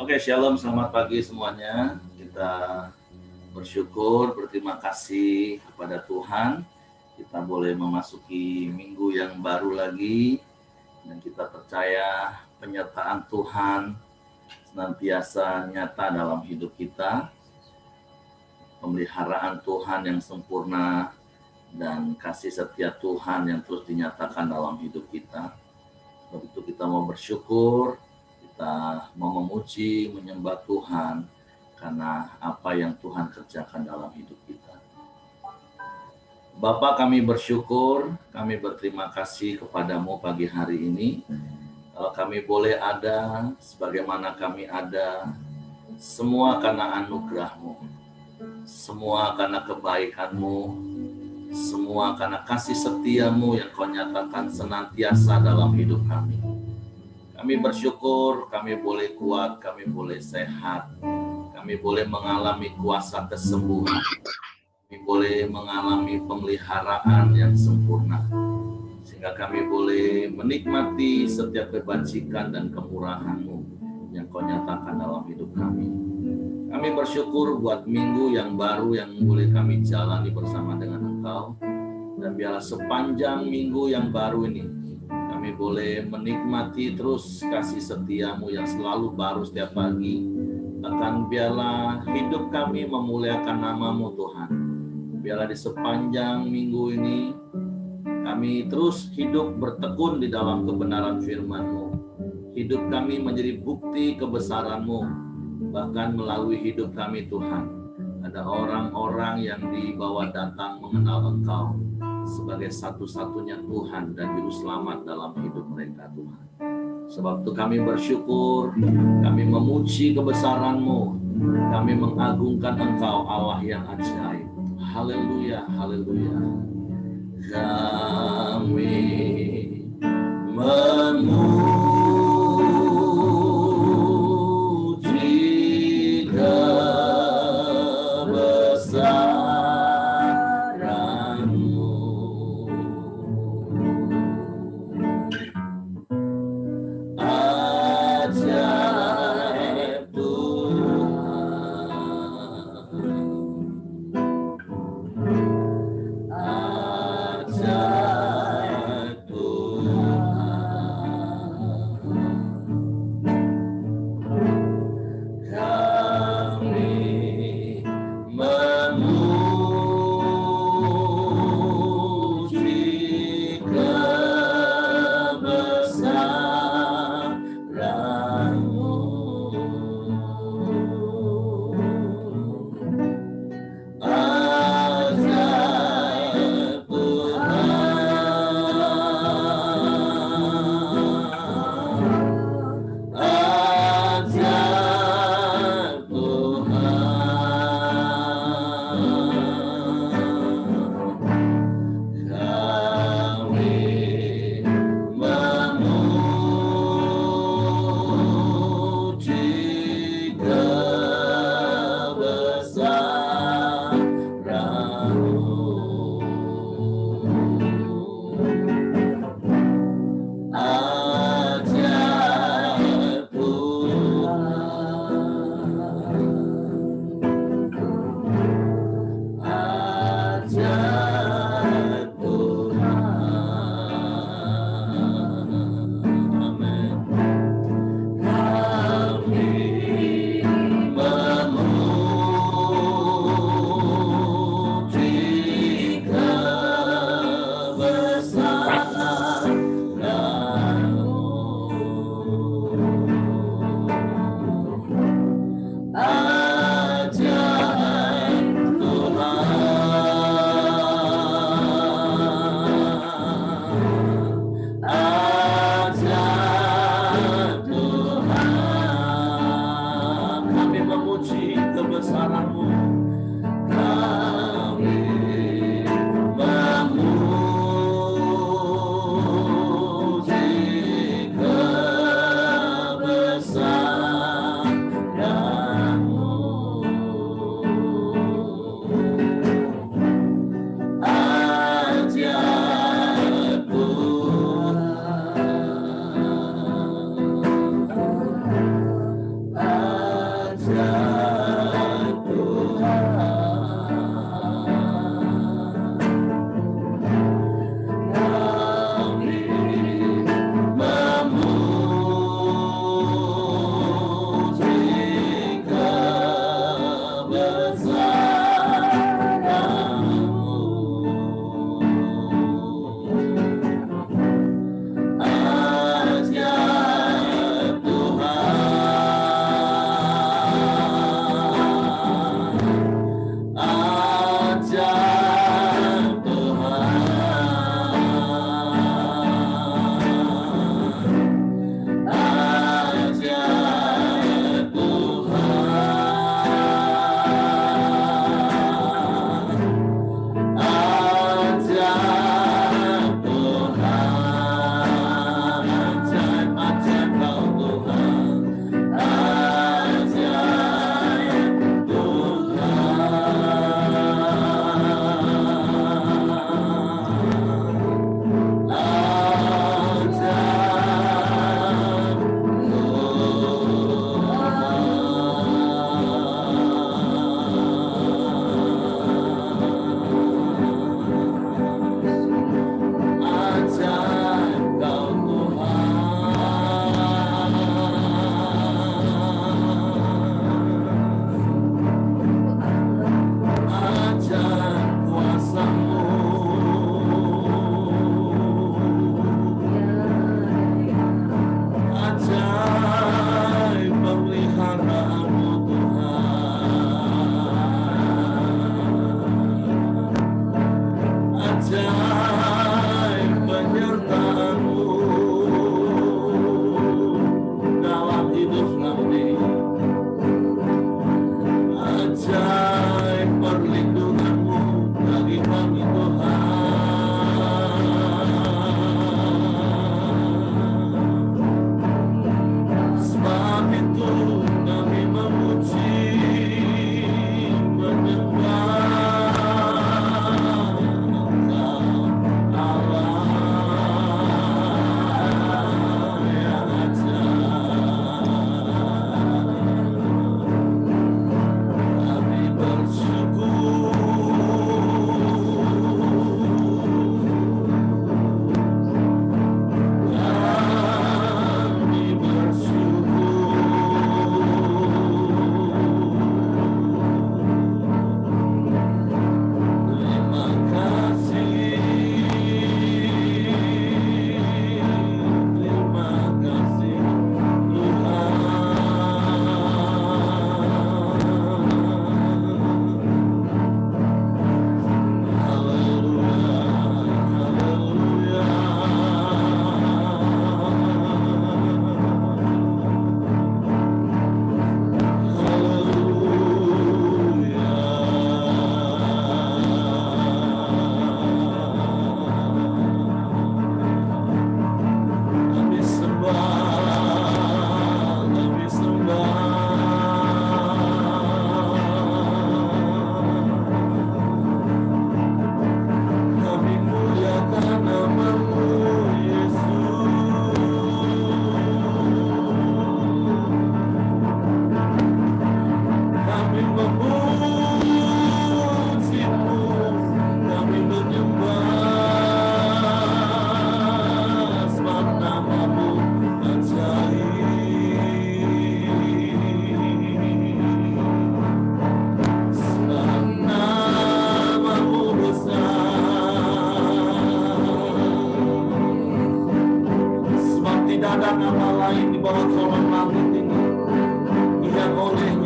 Oke, shalom, selamat pagi semuanya. Kita bersyukur, berterima kasih kepada Tuhan. Kita boleh memasuki minggu yang baru lagi, dan kita percaya penyertaan Tuhan senantiasa nyata dalam hidup kita. Pemeliharaan Tuhan yang sempurna dan kasih setia Tuhan yang terus dinyatakan dalam hidup kita. Sebab itu kita mau bersyukur, kita mau memuji, menyembah Tuhan karena apa yang Tuhan kerjakan dalam hidup kita. Bapa, kami bersyukur, kami berterima kasih kepadamu pagi hari ini. Kalau kami boleh ada, sebagaimana kami ada, semua karena anugerah-Mu, semua karena kebaikan-Mu, semua karena kasih setia-Mu yang Kau nyatakan senantiasa dalam hidup kami. Kami bersyukur, kami boleh kuat, kami boleh sehat, kami boleh mengalami kuasa kesembuhan, kami boleh mengalami pemeliharaan yang sempurna, sehingga kami boleh menikmati setiap kebajikan dan kemurahan-Mu yang Kau nyatakan dalam hidup kami. Kami bersyukur buat minggu yang baru yang boleh kami jalani bersama dengan Engkau, dan biarlah sepanjang minggu yang baru ini kami boleh menikmati terus kasih setia-Mu yang selalu baru setiap pagi. Bahkan biarlah hidup kami memuliakan nama-Mu Tuhan. Biarlah di sepanjang minggu ini kami terus hidup bertekun di dalam kebenaran firman-Mu. Hidup kami menjadi bukti kebesaran-Mu. Bahkan melalui hidup kami Tuhan, ada orang-orang yang dibawa datang mengenal Engkau sebagai satu-satunya Tuhan dan Juru Selamat dalam hidup mereka Tuhan. Sebab itu kami bersyukur, kami memuji kebesaran-Mu, kami mengagungkan Engkau Allah yang ajaib. Haleluya, haleluya. Kami memuji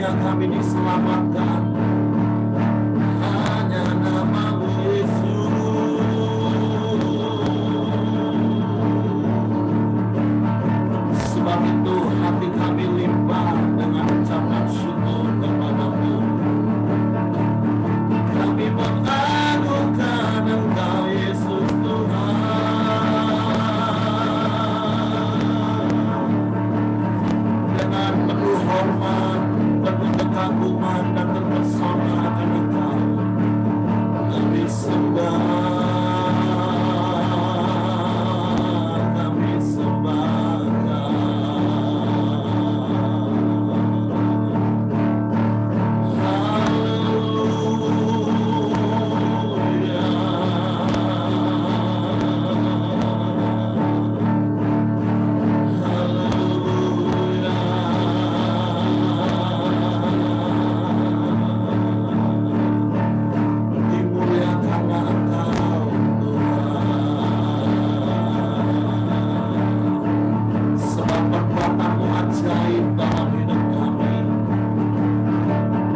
satu-satunya kami diselamatkan hanya nama-Mu Yesus. Sebab itu hati kami limpah dengan ucapan syukur kepada-Mu. Kami mengagungkan Engkau Yesus Tuhan. Dengan penuh hormat, penuh kekaguman dan terpesona akan Engkau kami sembah, kami sembahkan. Dimuliakanlah Engkau Tuhan, sebab perbuatan-Mu ajaib dalam hidup kami.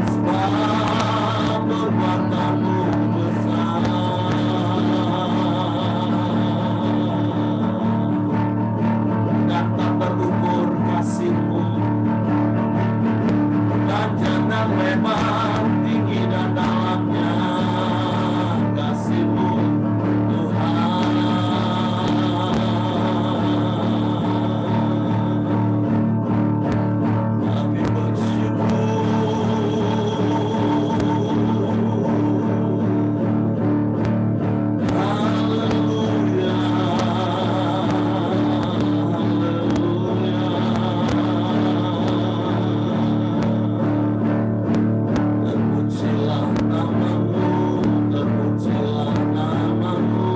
Sebab perbuatan-Mu besar dan tak terukur kasih-Mu, dan jangan lebar, tinggi dan dalamnya kasih-Mu Tuhan. Kami bersyukur. Haleluya, haleluya. Terpujilah nama-Mu, terpujilah nama-Mu.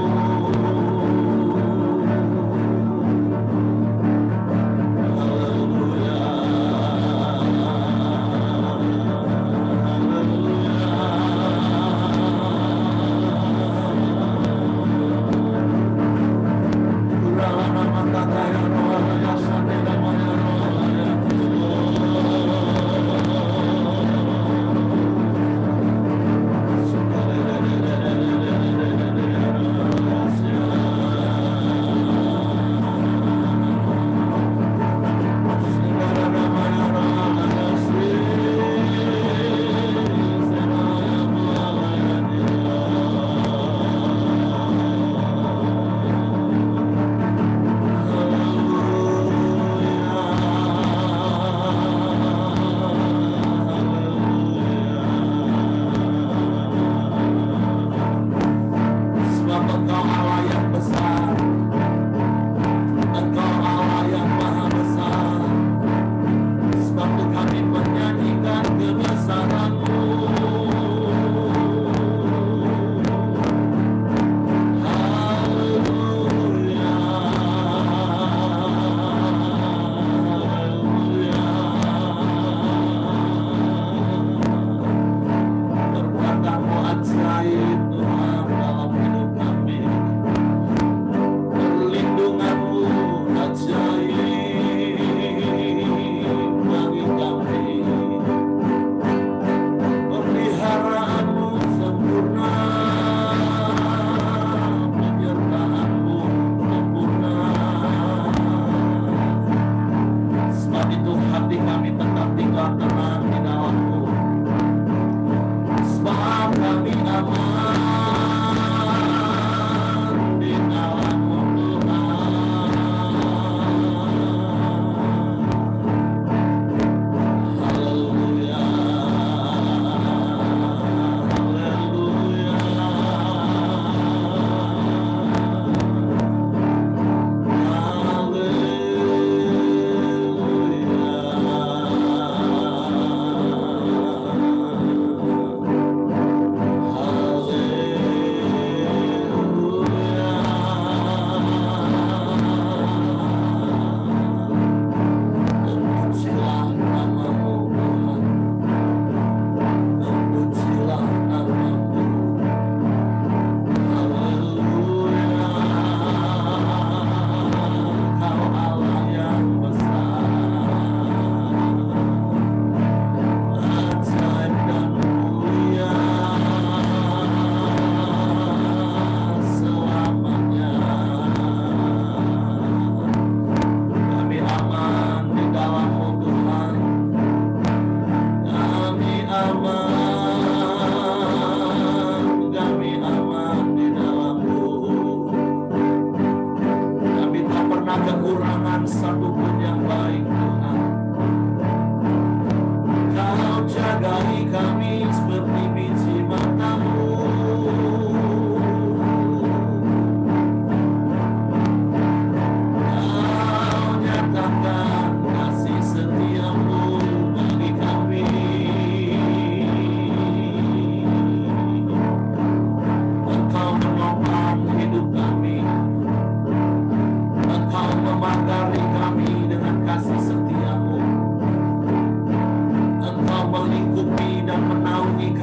Haleluya, Kurala nama kakaya rohana yasane namanya rohana sebab Engkau Allah yang besar, Engkau Allah yang maha besar. Sebab itu kami menyanyikan kebesaran-Mu. Haleluya, haleluya. Perbuatan-Mu ajaib Tuhan dalam hidup kami. Perlindungan-Mu ajaib bagi kami. Peliharaanmu sempurna, penyertaan-Mu sempurna. Sebab itu hati kami tetap tinggal tenang di dalam-Mu. Sebab kami aman di dalam-Mu Tuhan. Haleluya, haleluya. Haleluya.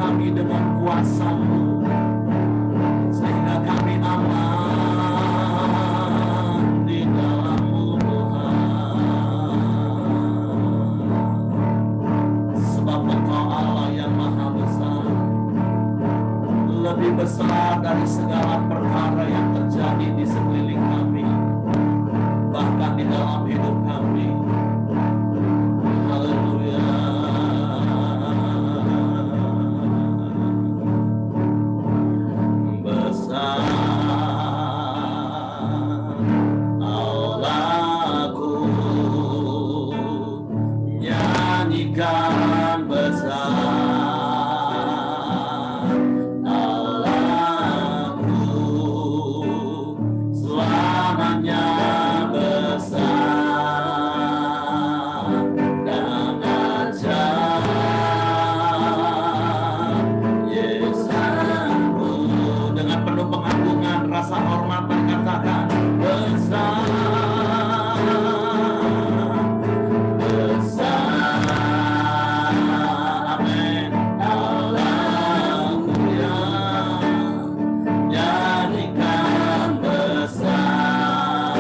kami dengan kuasa-Mu, sehingga kami aman di dalam-Mu Tuhan. Sebab Engkau Allah yang maha besar, lebih besar dari segala perkara yang terjadi di sekeliling kami, bahkan di dalam hidup kami. Haleluya. Besar Allahku, nyanyikan besar Allahku, selamanya besar dan ajaib. Yesusku, dengan penuh pengagungan, rasa hormat berkatakan besar, besar, amin. Haleluya, nyanyikan besar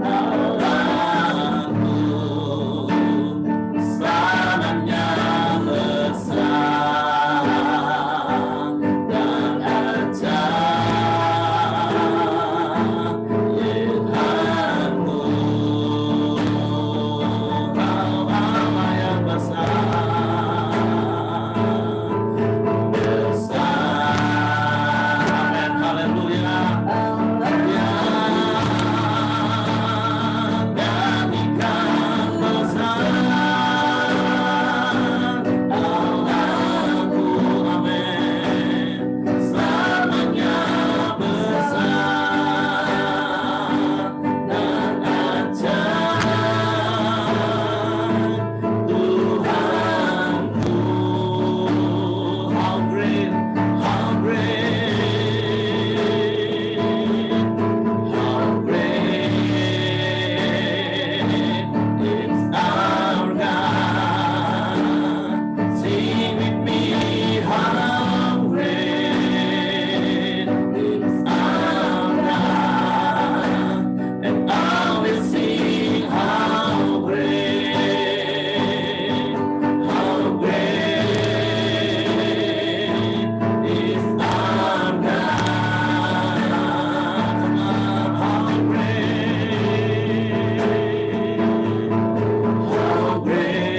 Allahku, selamanya besar dan ajaib. Tuhanku, Kau Allah yang besar, besar, amin, haleluya. Nyanyikan besar Allahku, amin, selamanya besar dan ajaib. Tuhanku, how great, how great, how great is our God. Sing with me, how great is our God, and I will sing how great, how great is our God. Come on, how great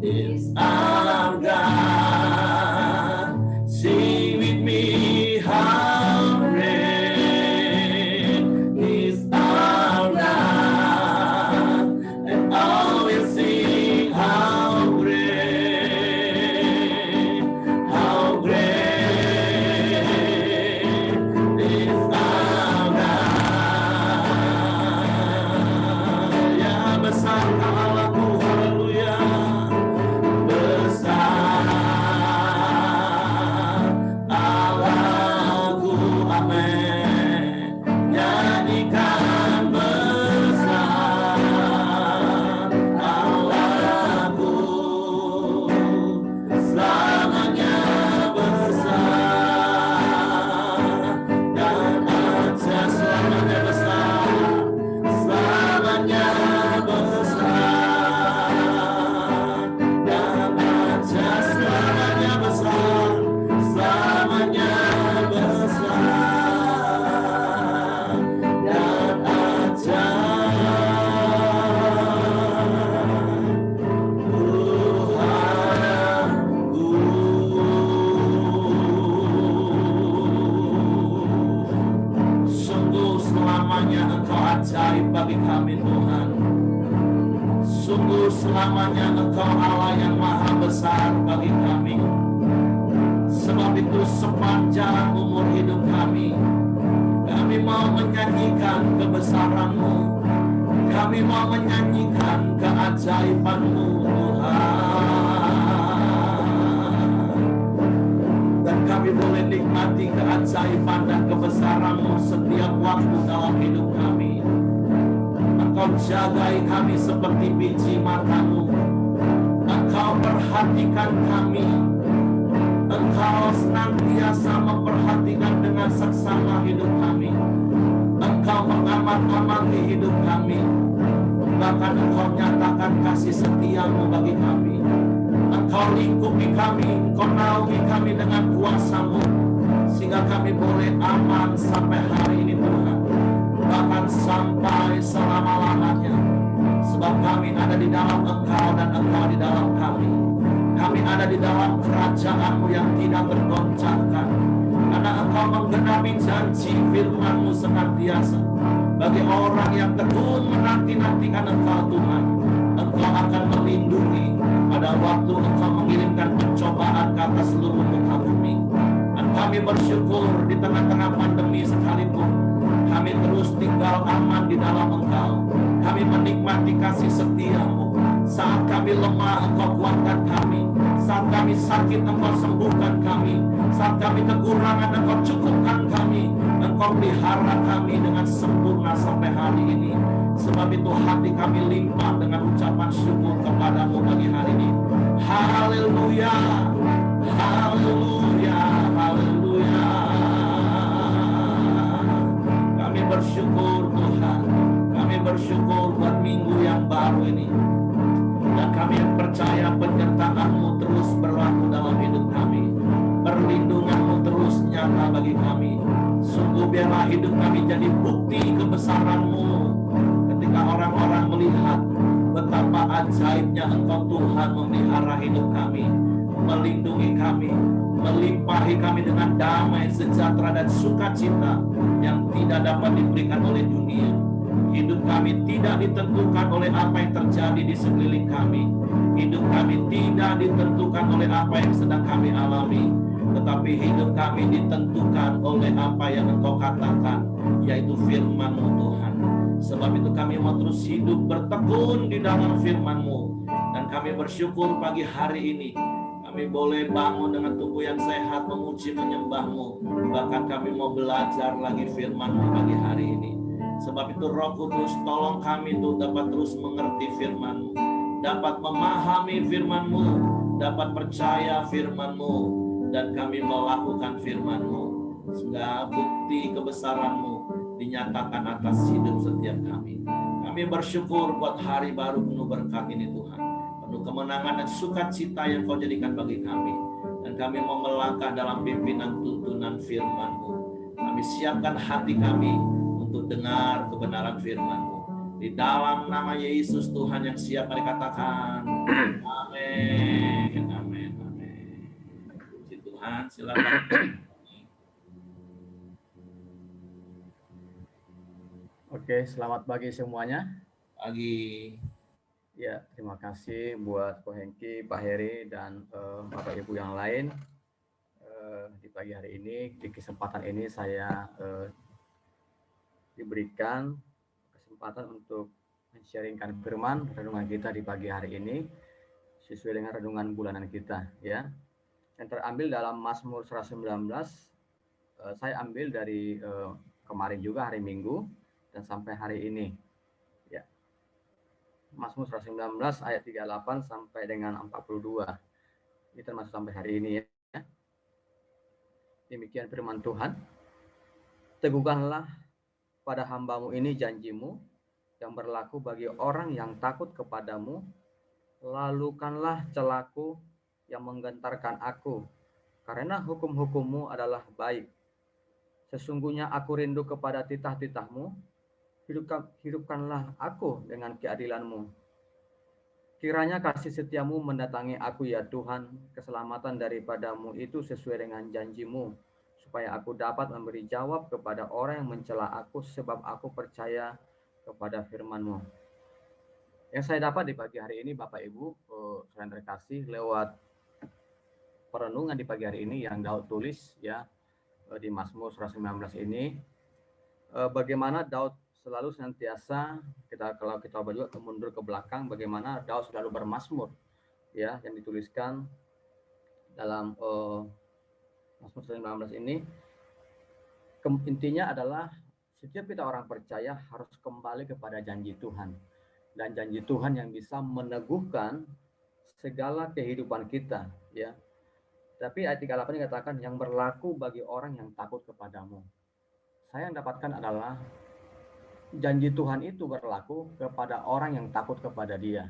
is our God. Sing with me, how great is our God, and I will sing how great, how great is our God. Ya besar Allahku, haleluya. Besar Allahku, amin, nyanyikan besar Allahku, selamanya besar dan ajaib. Selamanya besar, selamanya besar dan ajaib. Selamanya besar, selamanya besar dan ajaib. Tuhanku, sungguh selamanya Engkau ajaib bagi kami Tuhan. Sungguh selamanya Engkau Allah yang maha besar bagi kami. Sebab itu sepanjang umur hidup kami mau menyanyikan kebesaran-Mu, kami mau menyanyikan keajaiban-Mu Tuhan. Dan kami boleh nikmati keajaiban dan kebesaran-Mu setiap waktu dalam hidup kami. Engkau jagai kami seperti biji mata-Mu, Engkau perhatikan kami. Engkau senantiasa memperhatikan dengan seksama hidup kami. Engkau mengamat-amati hidup kami. Bahkan Engkau nyatakan kasih setiamu bagi kami. Engkau lingkupi kami, Engkau naungi kami dengan kuasa-Mu, sehingga kami boleh aman sampai hari ini Tuhan. Bahkan sampai selama-lamanya. Sebab kami ada di dalam Engkau dan Engkau di dalam kami. Kami ada di dalam kerajaan-Mu yang tidak tergoncangkan. Karena Engkau menggenapi janji firman-Mu senantiasa. Bagi orang yang tekun menanti-nantikan Engkau Tuhan, Engkau akan melindungi pada waktu Engkau mengirimkan pencobaan ke atas seluruh muka bumi. Dan kami bersyukur di tengah-tengah pandemi sekalipun, kami terus tinggal aman di dalam Engkau. Kami menikmati kasih setia-Mu. Saat kami lemah, Engkau kuatkan kami. Saat kami sakit, Engkau sembuhkan kami. Saat kami kekurangan, Engkau cukupkan kami. Engkau pelihara kami dengan sempurna sampai hari ini. Sebab itu hati kami limpah dengan ucapan syukur kepada-Mu pagi hari ini. Haleluya, haleluya, haleluya. Kami bersyukur Tuhan. Kami bersyukur buat minggu yang baru ini. Dan kami percaya penyertaan-Mu terus berlaku dalam hidup kami. Perlindungan-Mu terus nyata bagi kami. Sungguh biarlah hidup kami jadi bukti kebesaran-Mu. Ketika orang-orang melihat betapa ajaibnya Engkau Tuhan memelihara hidup kami, melindungi kami, melimpahi kami dengan damai, sejahtera, dan sukacita yang tidak dapat diberikan oleh dunia. Hidup kami tidak ditentukan oleh apa yang terjadi di sekeliling kami. Hidup kami tidak ditentukan oleh apa yang sedang kami alami. Tetapi hidup kami ditentukan oleh apa yang Engkau katakan, yaitu firman-Mu Tuhan. Sebab itu kami mau terus hidup bertekun di dalam firman-Mu. Dan kami bersyukur pagi hari ini kami boleh bangun dengan tubuh yang sehat, memuji menyembah-Mu. Bahkan kami mau belajar lagi firman-Mu pagi hari ini. Sebab itu Roh Kudus tolong kami untuk dapat terus mengerti firman-Mu, dapat memahami firman-Mu, dapat percaya firman-Mu, dan kami melakukan firman-Mu, sehingga bukti kebesaran-Mu dinyatakan atas hidup setiap kami. Kami bersyukur buat hari baru penuh berkat ini Tuhan, penuh kemenangan dan sukacita yang Kau jadikan bagi kami. Dan kami mau melangkah dalam pimpinan tuntunan firman-Mu. Kami siapkan hati kami untuk dengar kebenaran firman-Mu. Di dalam nama Yesus Tuhan yang siap, mari katakan amin, amin, amin. Puji Tuhan, silakan. Oke, selamat pagi semuanya. Pagi. Ya, terima kasih buat Ko Hengki, Pak Heri, dan Bapak Ibu yang lain. Di pagi hari ini, di kesempatan ini saya diberikan kesempatan untuk men-sharingkan firman renungan kita di pagi hari ini sesuai dengan renungan bulanan kita, ya. Yang terambil dalam Mazmur 119, saya ambil dari kemarin juga hari Minggu dan sampai hari ini, ya. Mazmur 119 ayat 38 sampai dengan 42. Ini termasuk sampai hari ini, ya. Demikian firman Tuhan. Teguhkanlah pada hamba-Mu ini janji-Mu yang berlaku bagi orang yang takut kepadamu. Lalukanlah celaku yang menggentarkan aku, karena hukum-hukum-Mu adalah baik. Sesungguhnya aku rindu kepada titah-titah-Mu. Hidupkanlah aku dengan keadilan-Mu. Kiranya kasih setia-Mu mendatangi aku ya Tuhan. Keselamatan daripada-Mu itu sesuai dengan janji-Mu, supaya aku dapat memberi jawab kepada orang yang mencela aku, sebab aku percaya kepada firman-Mu. Yang saya dapat di pagi hari ini, Bapak Ibu, saya terkasih lewat perenungan di pagi hari ini yang Daud tulis, ya, di Mazmur 119 ini, bagaimana Daud selalu senantiasa, kalau kita juga mundur ke belakang, bagaimana Daud selalu bermazmur, ya, yang dituliskan dalam Mazmur 119 ini. Intinya adalah setiap kita orang percaya harus kembali kepada janji Tuhan. Dan janji Tuhan yang bisa meneguhkan segala kehidupan kita, ya. Tapi ayat 38 dikatakan yang berlaku bagi orang yang takut kepadamu. Saya yang dapatkan adalah janji Tuhan itu berlaku kepada orang yang takut kepada Dia.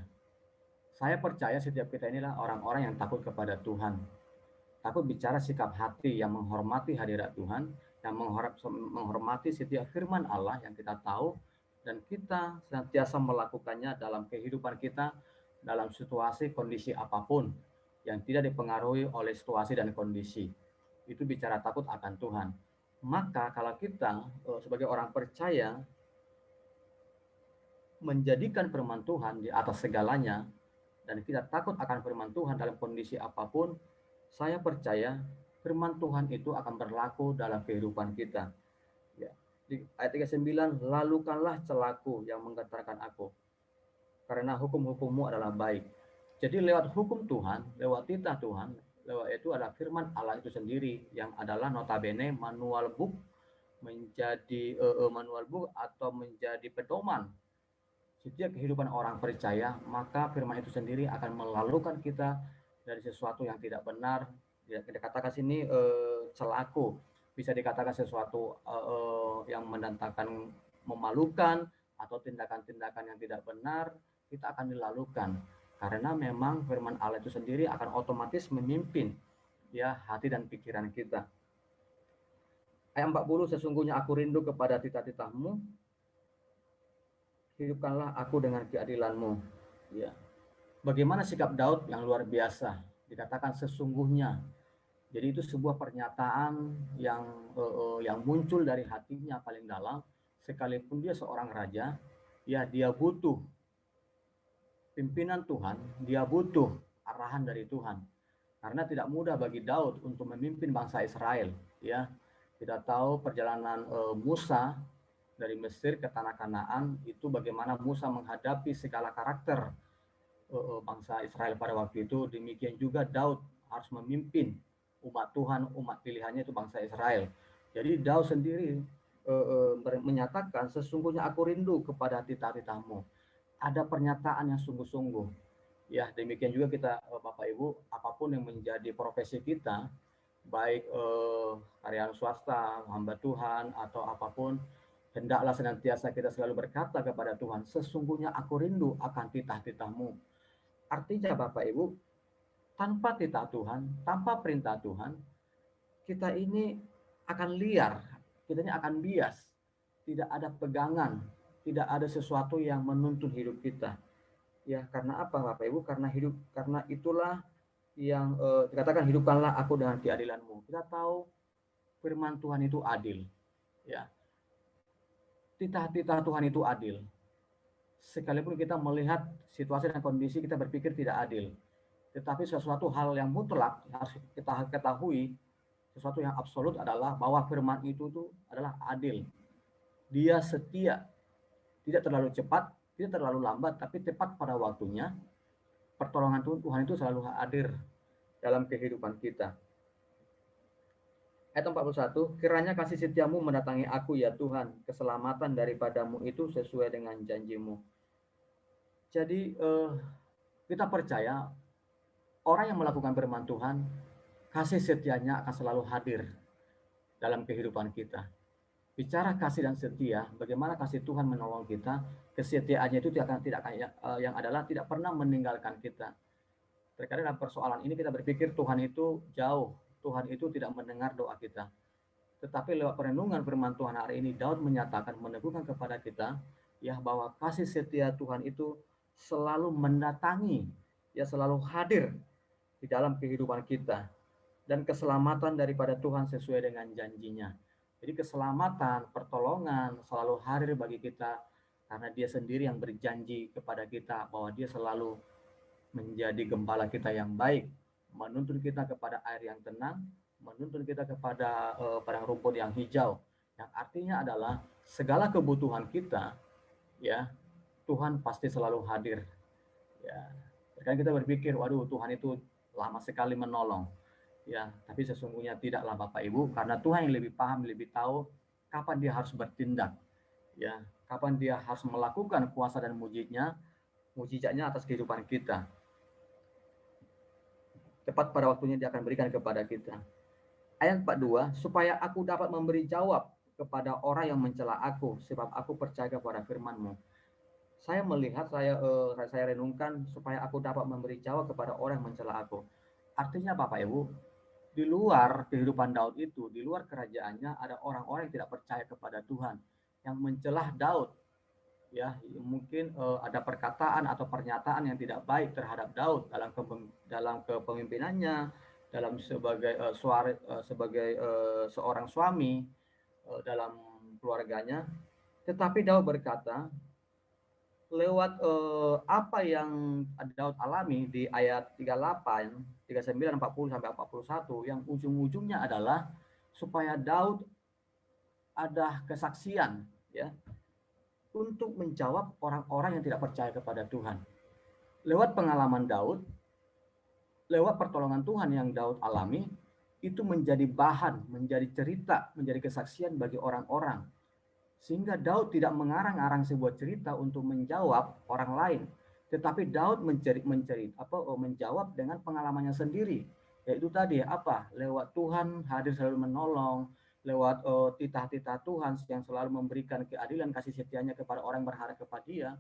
Saya percaya setiap kita inilah orang-orang yang takut kepada Tuhan. Takut bicara sikap hati yang menghormati hadirat Tuhan, yang menghormati setiap firman Allah yang kita tahu, dan kita senantiasa melakukannya dalam kehidupan kita, dalam situasi kondisi apapun, yang tidak dipengaruhi oleh situasi dan kondisi. Itu bicara takut akan Tuhan. Maka kalau kita sebagai orang percaya menjadikan firman Tuhan di atas segalanya, dan kita takut akan firman Tuhan dalam kondisi apapun, saya percaya firman Tuhan itu akan berlaku dalam kehidupan kita. Ya. Di ayat 39, lalukanlah celaku yang menggetarkan aku, karena hukum-hukummu adalah baik. Jadi lewat hukum Tuhan, lewat titah Tuhan, lewat itu adalah firman Allah itu sendiri, yang adalah notabene manual book, menjadi manual book atau menjadi pedoman setiap kehidupan orang percaya. Maka firman itu sendiri akan melalukan kita dari sesuatu yang tidak benar. Kita katakan sini celaku, bisa dikatakan sesuatu yang mendatangkan memalukan atau tindakan-tindakan yang tidak benar, kita akan dilalukan karena memang firman Allah itu sendiri akan otomatis memimpin ya hati dan pikiran kita. Ayat 40, sesungguhnya aku rindu kepada titah-titahmu, hidupkanlah aku dengan keadilanmu. Ya. Bagaimana sikap Daud yang luar biasa, dikatakan sesungguhnya. Jadi itu sebuah pernyataan yang muncul dari hatinya paling dalam, sekalipun dia seorang raja, ya dia butuh pimpinan Tuhan, dia butuh arahan dari Tuhan. Karena tidak mudah bagi Daud untuk memimpin bangsa Israel, ya. Kita tahu perjalanan Musa dari Mesir ke tanah Kanaan itu bagaimana Musa menghadapi segala karakter bangsa Israel pada waktu itu. Demikian juga Daud harus memimpin umat Tuhan, umat pilihannya itu bangsa Israel. Jadi Daud sendiri menyatakan sesungguhnya aku rindu kepada titah-titahmu. Ada pernyataan yang sungguh-sungguh. Ya, demikian juga kita Bapak Ibu, apapun yang menjadi profesi kita, baik karyawan swasta, hamba Tuhan atau apapun, hendaklah senantiasa kita selalu berkata kepada Tuhan, sesungguhnya aku rindu akan titah-titahmu. Artinya Bapak Ibu, tanpa titah Tuhan, tanpa perintah Tuhan, kita ini akan liar, kita ini akan bias, tidak ada pegangan, tidak ada sesuatu yang menuntun hidup kita. Ya, karena apa Bapak Ibu? Karena itulah yang dikatakan hidupkanlah aku dengan keadilanmu. Kita tahu firman Tuhan itu adil. Ya. Titah-titah Tuhan itu adil. Sekalipun kita melihat situasi dan kondisi kita berpikir tidak adil. Tetapi sesuatu hal yang mutlak yang harus kita ketahui, sesuatu yang absolut adalah bahwa firman itu adalah adil. Dia setia, tidak terlalu cepat, tidak terlalu lambat, tapi tepat pada waktunya. Pertolongan Tuhan itu selalu hadir dalam kehidupan kita. Ayat 41, kiranya kasih setiamu mendatangi aku ya Tuhan, keselamatan daripadamu itu sesuai dengan janjimu. Jadi kita percaya orang yang melakukan firman Tuhan, kasih setianya akan selalu hadir dalam kehidupan kita. Bicara kasih dan setia, bagaimana kasih Tuhan menolong kita, kesetiaannya itu yang adalah tidak pernah meninggalkan kita. Terkadang dalam persoalan ini kita berpikir Tuhan itu jauh, Tuhan itu tidak mendengar doa kita. Tetapi lewat perenungan firman Tuhan hari ini, Daud menyatakan, meneguhkan kepada kita, ya bahwa kasih setia Tuhan itu selalu mendatangi, ya selalu hadir di dalam kehidupan kita. Dan keselamatan daripada Tuhan sesuai dengan janjinya. Jadi keselamatan, pertolongan selalu hadir bagi kita karena Dia sendiri yang berjanji kepada kita bahwa Dia selalu menjadi gembala kita yang baik, menuntun kita kepada air yang tenang, menuntun kita kepada padang rumput yang hijau. Yang artinya adalah segala kebutuhan kita, ya Tuhan pasti selalu hadir. Ya, terkadang kita berpikir, waduh Tuhan itu lama sekali menolong. Ya, tapi sesungguhnya tidaklah Bapak Ibu, karena Tuhan yang lebih paham, lebih tahu kapan Dia harus bertindak. Ya, kapan Dia harus melakukan kuasa dan mujizatnya atas kehidupan kita. tepat pada waktunya dia akan berikan kepada kita. Ayat 42, supaya aku dapat memberi jawab kepada orang yang mencela aku, sebab aku percaya kepada firman-Mu. Saya melihat, saya renungkan supaya aku dapat memberi jawab kepada orang yang mencela aku. Artinya Bapak Ibu, di luar kehidupan Daud itu, di luar kerajaannya ada orang-orang yang tidak percaya kepada Tuhan, yang mencelah Daud. Ya, mungkin ada perkataan atau pernyataan yang tidak baik terhadap Daud dalam kepemimpinannya, dalam sebagai seorang suami, dalam keluarganya. Tetapi Daud berkata, lewat apa yang Daud alami di ayat 38, 39, 40 sampai 41, yang ujung-ujungnya adalah supaya Daud ada kesaksian, ya, untuk menjawab orang-orang yang tidak percaya kepada Tuhan. Lewat pengalaman Daud, lewat pertolongan Tuhan yang Daud alami, itu menjadi bahan, menjadi cerita, menjadi kesaksian bagi orang-orang. Sehingga Daud tidak mengarang-arang sebuah cerita untuk menjawab orang lain, tetapi Daud menjawab dengan pengalamannya sendiri. Yaitu tadi apa? Lewat Tuhan hadir selalu menolong, lewat titah-titah Tuhan yang selalu memberikan keadilan kasih setianya kepada orang yang berharap kepada Dia,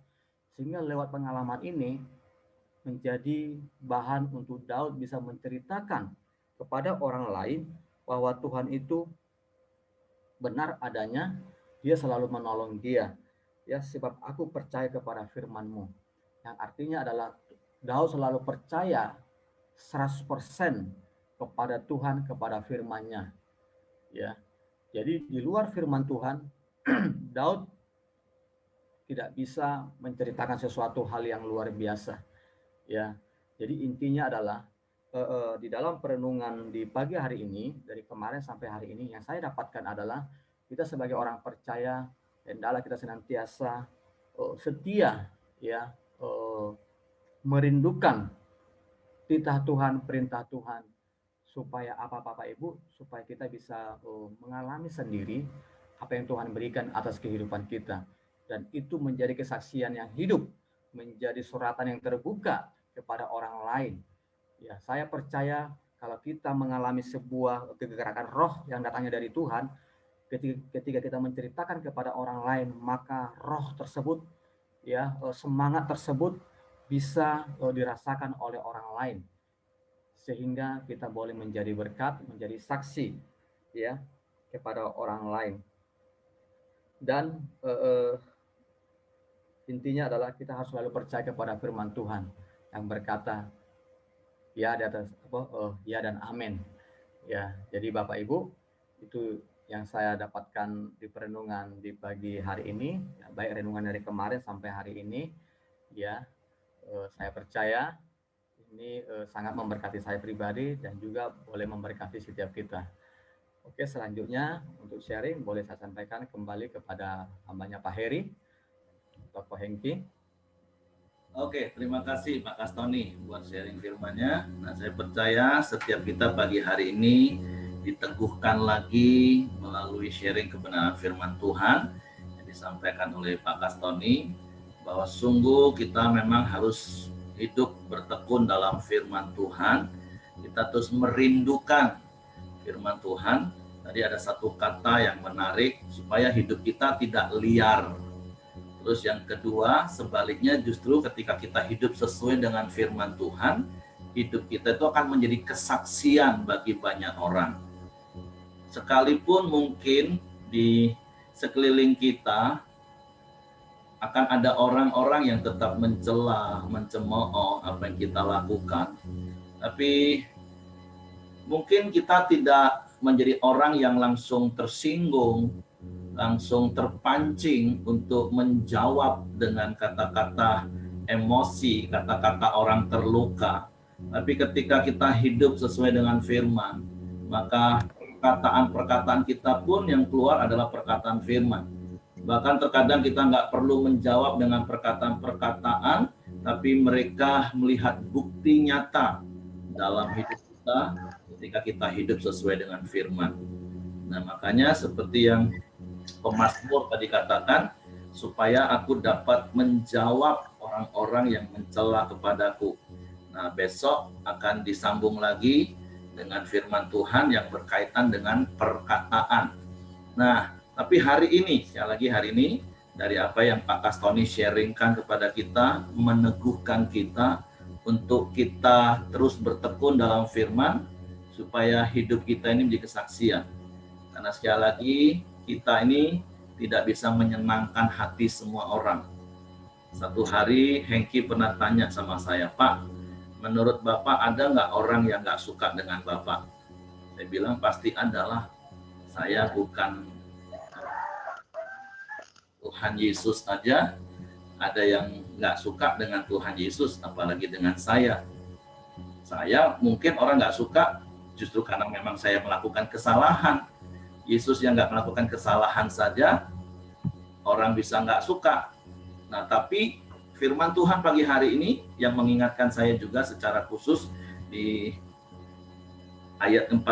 sehingga lewat pengalaman ini menjadi bahan untuk Daud bisa menceritakan kepada orang lain bahwa Tuhan itu benar adanya, Dia selalu menolong dia. Ya, sebab aku percaya kepada firman-Mu. Yang artinya adalah Daud selalu percaya 100% kepada Tuhan, kepada firman-Nya. Ya. Jadi di luar firman Tuhan, Daud tidak bisa menceritakan sesuatu hal yang luar biasa. Ya. Jadi intinya adalah di dalam perenungan di pagi hari ini, dari kemarin sampai hari ini, yang saya dapatkan adalah kita sebagai orang percaya, hendaklah kita senantiasa setia, ya, merindukan titah Tuhan, perintah Tuhan, supaya apa Bapak Ibu, supaya kita bisa mengalami sendiri apa yang Tuhan berikan atas kehidupan kita, dan itu menjadi kesaksian yang hidup, menjadi suratan yang terbuka kepada orang lain. Ya, saya percaya kalau kita mengalami sebuah kegerakan roh yang datangnya dari Tuhan, ketika kita menceritakan kepada orang lain, maka roh tersebut, ya, semangat tersebut bisa dirasakan oleh orang lain, sehingga kita boleh menjadi berkat, menjadi saksi, ya, kepada orang lain. Dan intinya adalah kita harus selalu percaya kepada firman Tuhan yang berkata ya di atas ya dan amin. Ya, jadi Bapak Ibu, itu yang saya dapatkan di perenungan di pagi hari ini, ya, baik renungan dari kemarin sampai hari ini, ya, saya percaya ini sangat memberkati saya pribadi dan juga boleh memberkati setiap kita. Oke, selanjutnya untuk sharing boleh saya sampaikan kembali kepada hambanya Pak Heri, Pak Hengki. Oke, terima kasih Pak Kastoni buat sharing firman-Nya. Nah, saya percaya setiap kita pagi hari ini diteguhkan lagi melalui sharing kebenaran firman Tuhan yang disampaikan oleh Pak Kastoni, bahwa sungguh kita memang harus hidup bertekun dalam firman Tuhan. Kita terus merindukan firman Tuhan. Tadi ada satu kata yang menarik, supaya hidup kita tidak liar. Terus yang kedua, sebaliknya justru ketika kita hidup sesuai dengan firman Tuhan, hidup kita itu akan menjadi kesaksian bagi banyak orang. Sekalipun mungkin di sekeliling kita akan ada orang-orang yang tetap mencela, mencemooh apa yang kita lakukan, tapi mungkin kita tidak menjadi orang yang langsung tersinggung, langsung terpancing untuk menjawab dengan kata-kata emosi, kata-kata orang terluka. Tapi ketika kita hidup sesuai dengan firman, maka perkataan-perkataan kita pun yang keluar adalah perkataan firman. Bahkan terkadang kita nggak perlu menjawab dengan perkataan-perkataan, tapi mereka melihat bukti nyata dalam hidup kita ketika kita hidup sesuai dengan firman. Nah, makanya seperti yang pemazmur tadi katakan, supaya aku dapat menjawab orang-orang yang mencela kepadaku. Nah, besok akan disambung lagi dengan firman Tuhan yang berkaitan dengan perkataan. Nah, tapi hari ini, sekali lagi hari ini, dari apa yang Pak Kastoni sharingkan kepada kita, meneguhkan kita untuk kita terus bertekun dalam firman, supaya hidup kita ini menjadi kesaksian. Karena sekali lagi, kita ini tidak bisa menyenangkan hati semua orang. Satu hari Hengki pernah tanya sama saya, Pak, menurut Bapak ada nggak orang yang nggak suka dengan Bapak? Saya bilang pasti adalah. Saya bukan Tuhan Yesus aja, ada yang nggak suka dengan Tuhan Yesus, apalagi dengan saya. Saya mungkin orang nggak suka justru karena memang saya melakukan kesalahan. Yesus yang nggak melakukan kesalahan saja, orang bisa nggak suka. Nah, tapi firman Tuhan pagi hari ini yang mengingatkan saya juga secara khusus di ayat 42,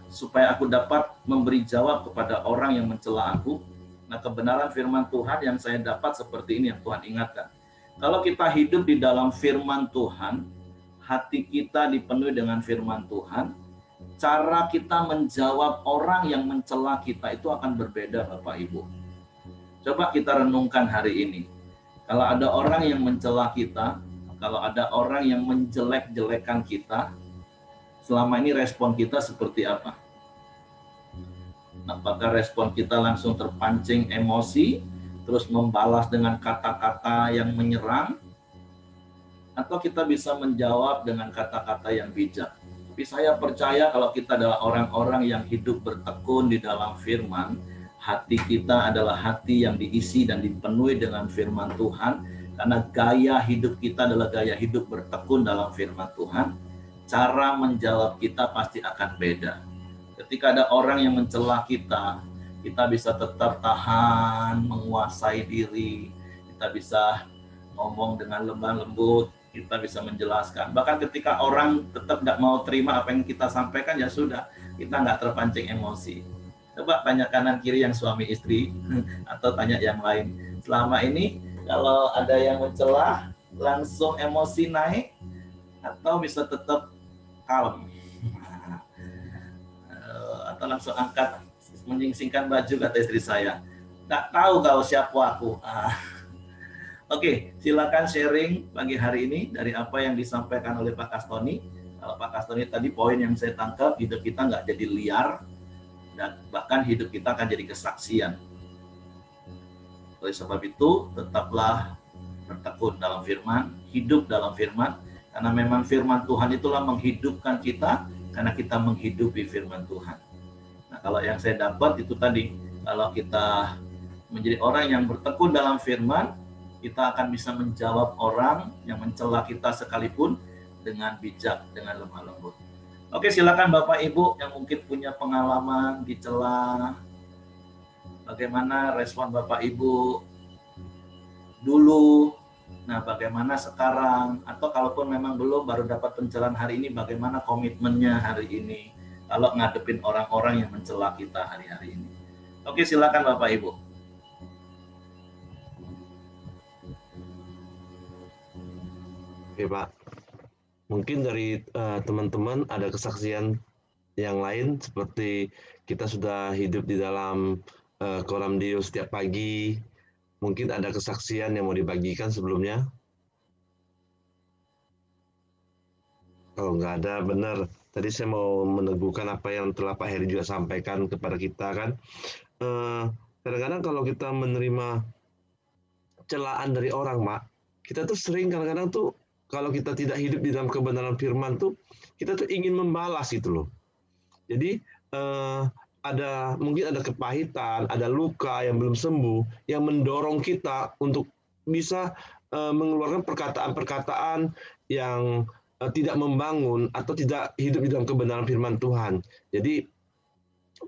supaya aku dapat memberi jawab kepada orang yang mencela aku. Nah, kebenaran firman Tuhan yang saya dapat seperti ini yang Tuhan ingatkan. Kalau kita hidup di dalam firman Tuhan, hati kita dipenuhi dengan firman Tuhan, cara kita menjawab orang yang mencela kita itu akan berbeda, Bapak Ibu. Coba kita renungkan hari ini. Kalau ada orang yang mencela kita, kalau ada orang yang menjelek-jelekan kita, selama ini respon kita seperti apa? Apakah respon kita langsung terpancing emosi, terus membalas dengan kata-kata yang menyerang, atau kita bisa menjawab dengan kata-kata yang bijak? Tapi saya percaya kalau kita adalah orang-orang yang hidup bertekun di dalam firman, hati kita adalah hati yang diisi dan dipenuhi dengan firman Tuhan, karena gaya hidup kita adalah gaya hidup bertekun dalam firman Tuhan. Cara menjawab kita pasti akan beda. Ketika ada orang yang mencela kita, kita bisa tetap tahan, menguasai diri, kita bisa ngomong dengan lemah lembut, kita bisa menjelaskan. Bahkan ketika orang tetap nggak mau terima apa yang kita sampaikan, ya sudah, kita nggak terpancing emosi. Coba tanya kanan kiri yang suami istri, atau tanya yang lain. Selama ini kalau ada yang mencela, langsung emosi naik, atau bisa tetap kalem, atau langsung angkat menyingsingkan baju, kata istri saya, nggak tahu kau siapa aku. Oke, silakan sharing pagi hari ini dari apa yang disampaikan oleh Pak Kastoni. Kalau Pak Kastoni tadi poin yang saya tangkap, hidup kita nggak jadi liar, dan bahkan hidup kita akan jadi kesaksian. Oleh sebab itu, tetaplah bertekun dalam firman, hidup dalam firman, karena memang firman Tuhan itulah menghidupkan kita, karena kita menghidupi firman Tuhan. Nah, kalau yang saya dapat itu tadi, kalau kita menjadi orang yang bertekun dalam firman, kita akan bisa menjawab orang yang mencela kita sekalipun dengan bijak, dengan lemah lembut. Oke, silakan Bapak Ibu yang mungkin punya pengalaman dicela. Bagaimana respon Bapak Ibu dulu? Nah, bagaimana sekarang? Atau kalaupun memang belum, baru dapat pencelaan hari ini, bagaimana komitmennya hari ini kalau ngadepin orang-orang yang mencela kita hari-hari ini? Oke, silakan Bapak Ibu. Oke Pak, mungkin dari teman-teman ada kesaksian yang lain seperti kita sudah hidup di dalam kolam Dio setiap pagi. Mungkin ada kesaksian yang mau dibagikan sebelumnya? Kalau nggak ada, benar. Tadi saya mau meneguhkan apa yang telah Pak Heri juga sampaikan kepada kita kan. Kadang-kadang kalau kita menerima celaan dari orang, Mak, kita tuh sering kadang-kadang tuh kalau kita tidak hidup di dalam kebenaran firman tuh, kita tuh ingin membalas itu loh. Jadi mungkin ada kepahitan, ada luka yang belum sembuh, yang mendorong kita untuk bisa mengeluarkan perkataan-perkataan yang tidak membangun atau tidak hidup di dalam kebenaran firman Tuhan. Jadi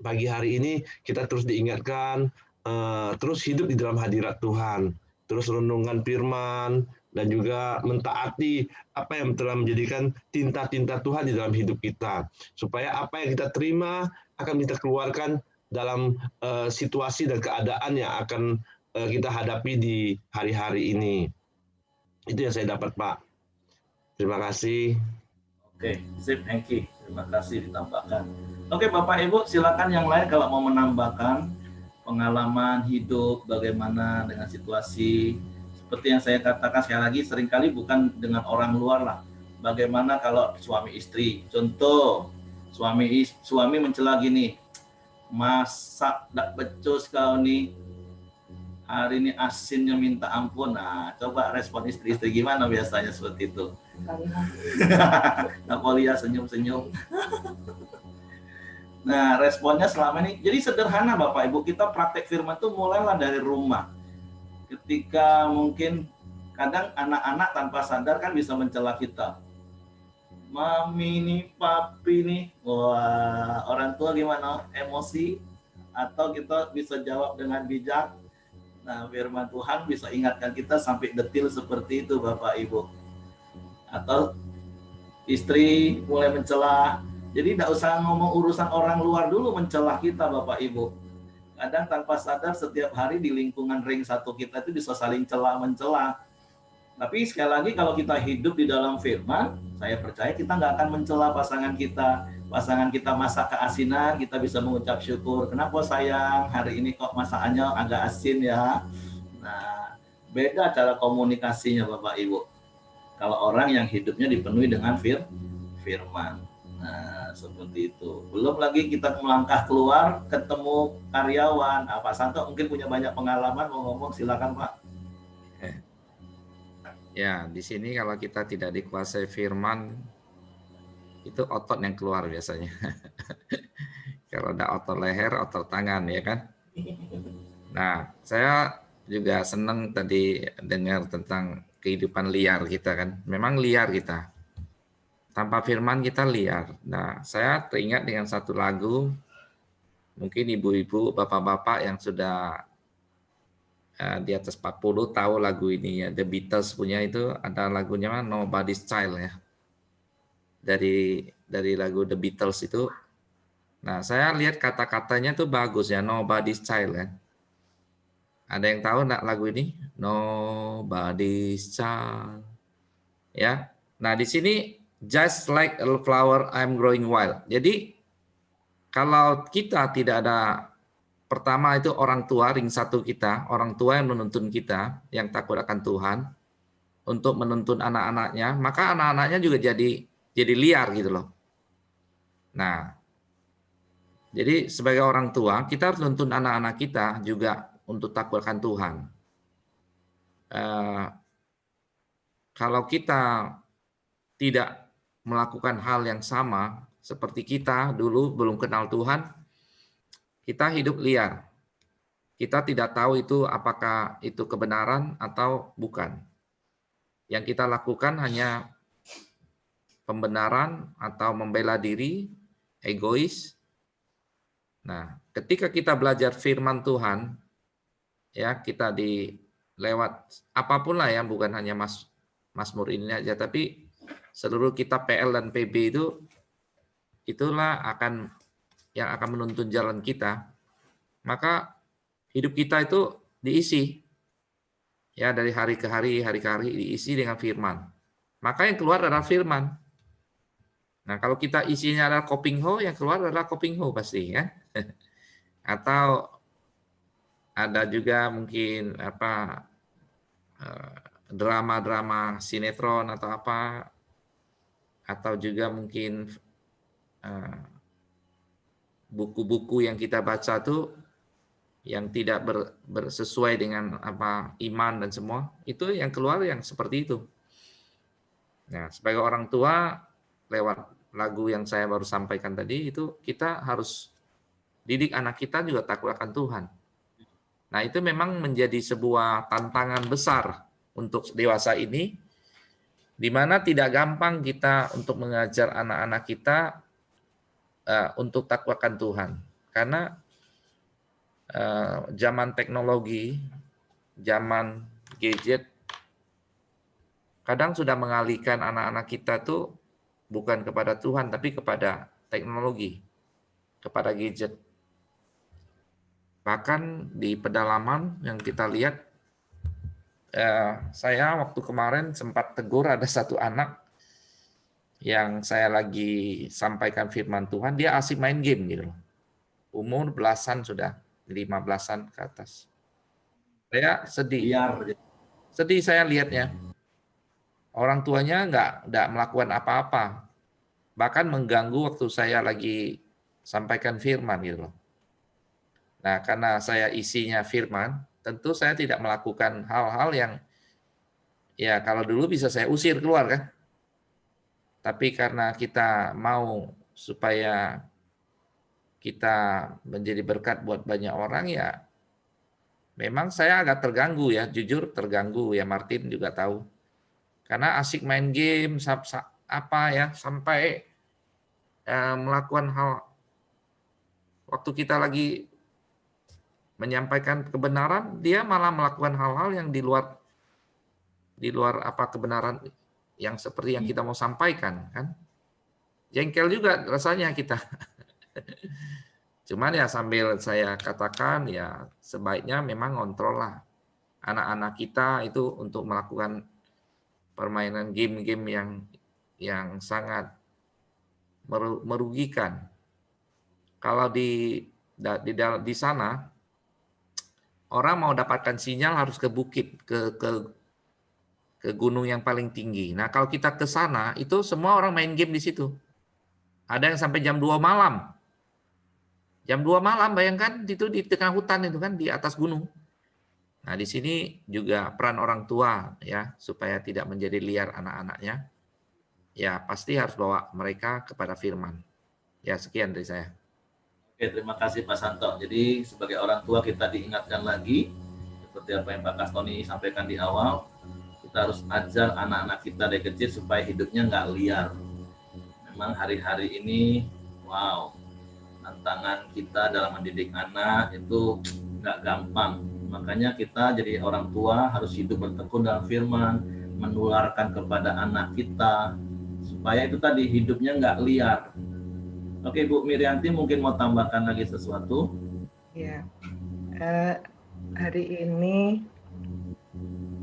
pagi hari ini kita terus diingatkan, terus hidup di dalam hadirat Tuhan, terus renungan firman, dan juga mentaati apa yang telah menjadikan tinta-tinta Tuhan di dalam hidup kita. Supaya apa yang kita terima akan kita keluarkan dalam situasi dan keadaan yang akan kita hadapi di hari-hari ini. Itu yang saya dapat, Pak. Terima kasih. Oke, sip, Hengki. Terima kasih ditambahkan. Oke, Bapak Ibu, silakan yang lain kalau mau menambahkan pengalaman hidup, bagaimana dengan situasi. Seperti yang saya katakan sekali lagi, seringkali bukan dengan orang luar lah. Bagaimana kalau suami istri? Contoh, suami mencela gini, masak dak becus kau nih, hari ini asinnya minta ampun. Nah, coba respon istri-istri gimana biasanya seperti itu? Napolia senyum-senyum. Nah, responnya selama ini, jadi sederhana Bapak Ibu, kita praktek firman itu mulailah dari rumah. Ketika mungkin kadang anak-anak tanpa sadar kan bisa mencela kita. Mami nih, papi nih, wah orang tua gimana? Emosi? Atau kita bisa jawab dengan bijak? Nah, firman Tuhan bisa ingatkan kita sampai detil seperti itu Bapak Ibu. Atau istri mulai mencela, jadi tidak usah ngomong urusan orang luar dulu mencela kita Bapak Ibu. Kadang tanpa sadar setiap hari di lingkungan ring satu kita itu bisa saling mencela. Tapi sekali lagi kalau kita hidup di dalam firman, saya percaya kita nggak akan mencela pasangan kita. Pasangan kita masak keasinan, kita bisa mengucap syukur. Kenapa sayang, hari ini kok masakannya agak asin ya? Nah, beda cara komunikasinya Bapak Ibu. Kalau orang yang hidupnya dipenuhi dengan firman. Nah, seperti itu. Belum lagi kita melangkah keluar, ketemu karyawan. Pak Santo mungkin punya banyak pengalaman, mau ngomong, silakan Pak. Ya, di sini kalau kita tidak dikuasai firman, itu otot yang keluar biasanya. Kalau ada otot leher, otot tangan, ya kan? Nah, saya juga senang tadi dengar tentang kehidupan liar kita kan. Memang liar kita. Tanpa firman kita liar. Nah, saya teringat dengan satu lagu, mungkin ibu-ibu, bapak-bapak yang sudah di atas 40 tahu lagu ini ya. The Beatles punya itu ada lagunya Nobody's Child ya. Dari lagu The Beatles itu. Nah, saya lihat kata-katanya tuh bagus ya, Nobody's Child kan. Ada yang tahu enggak lagu ini? Nobody's Child. Ya. Nah, di sini just like a flower I'm growing wild. Jadi kalau kita tidak ada, pertama itu orang tua, ring satu kita, orang tua yang menuntun kita, yang takut akan Tuhan, untuk menuntun anak-anaknya, maka anak-anaknya juga jadi liar gitu loh. Nah, jadi sebagai orang tua, kita harus menuntun anak-anak kita juga untuk takut akan Tuhan. Kalau kita tidak melakukan hal yang sama, seperti kita dulu belum kenal Tuhan, kita hidup liar. Kita tidak tahu itu apakah itu kebenaran atau bukan. Yang kita lakukan hanya pembenaran atau membela diri, egois. Nah, ketika kita belajar firman Tuhan, ya kita lewat apapun lah ya, bukan hanya Mazmur ini aja, tapi seluruh kitab PL dan PB itulah yang akan menuntun jalan kita. Maka hidup kita itu diisi ya dari hari ke hari diisi dengan firman. Maka yang keluar adalah firman. Nah, kalau kita isinya adalah kopingho, yang keluar adalah kopingho pasti ya. Atau ada juga mungkin drama-drama sinetron atau apa, atau juga mungkin buku-buku yang kita baca tuh yang tidak sesuai dengan iman dan semua, itu yang keluar yang seperti itu. Nah, sebagai orang tua, lewat lagu yang saya baru sampaikan tadi, itu kita harus didik anak kita juga takut akan Tuhan. Nah, itu memang menjadi sebuah tantangan besar untuk dewasa ini, di mana tidak gampang kita untuk mengajar anak-anak kita untuk takut akan Tuhan. Karena zaman teknologi, zaman gadget, kadang sudah mengalihkan anak-anak kita tuh bukan kepada Tuhan, tapi kepada teknologi, kepada gadget. Bahkan di pedalaman yang kita lihat, saya waktu kemarin sempat tegur ada satu anak, yang saya lagi sampaikan firman Tuhan, dia asik main game gitu loh. Umur belasan sudah, 15-an ke atas. Saya sedih. Liar. Sedih saya lihatnya. Orang tuanya nggak melakukan apa-apa. Bahkan mengganggu waktu saya lagi sampaikan firman gitu loh. Nah, karena saya isinya firman, tentu saya tidak melakukan hal-hal yang ya kalau dulu bisa saya usir keluar kan. Tapi karena kita mau supaya kita menjadi berkat buat banyak orang, ya memang saya agak terganggu ya, jujur terganggu ya, Martin juga tahu. Karena asik main game apa ya, sampai melakukan hal waktu kita lagi menyampaikan kebenaran, dia malah melakukan hal-hal yang di luar apa kebenaran yang seperti yang kita mau sampaikan kan. Jengkel juga rasanya kita. Cuman ya sambil saya katakan ya sebaiknya memang ngontrol lah anak-anak kita itu untuk melakukan permainan game-game yang sangat merugikan. Kalau di sana orang mau dapatkan sinyal harus ke bukit, ke gunung yang paling tinggi. Nah, kalau kita ke sana itu semua orang main game di situ. Ada yang sampai jam 2 malam. Jam 2 malam, bayangkan itu di tengah hutan itu kan, di atas gunung. Nah, di sini juga peran orang tua ya, supaya tidak menjadi liar anak-anaknya. Ya, pasti harus bawa mereka kepada firman. Ya, sekian dari saya. Oke, terima kasih Pak Santo. Jadi sebagai orang tua kita diingatkan lagi, seperti apa yang Pak Kastoni sampaikan di awal, kita harus ajar anak-anak kita dari kecil supaya hidupnya nggak liar. Memang hari-hari ini, wow, tantangan kita dalam mendidik anak itu nggak gampang. Makanya kita jadi orang tua harus hidup bertekun dalam firman, menularkan kepada anak kita, supaya itu tadi hidupnya nggak liar. Oke, Bu Mirianti mungkin mau tambahkan lagi sesuatu? Ya, hari ini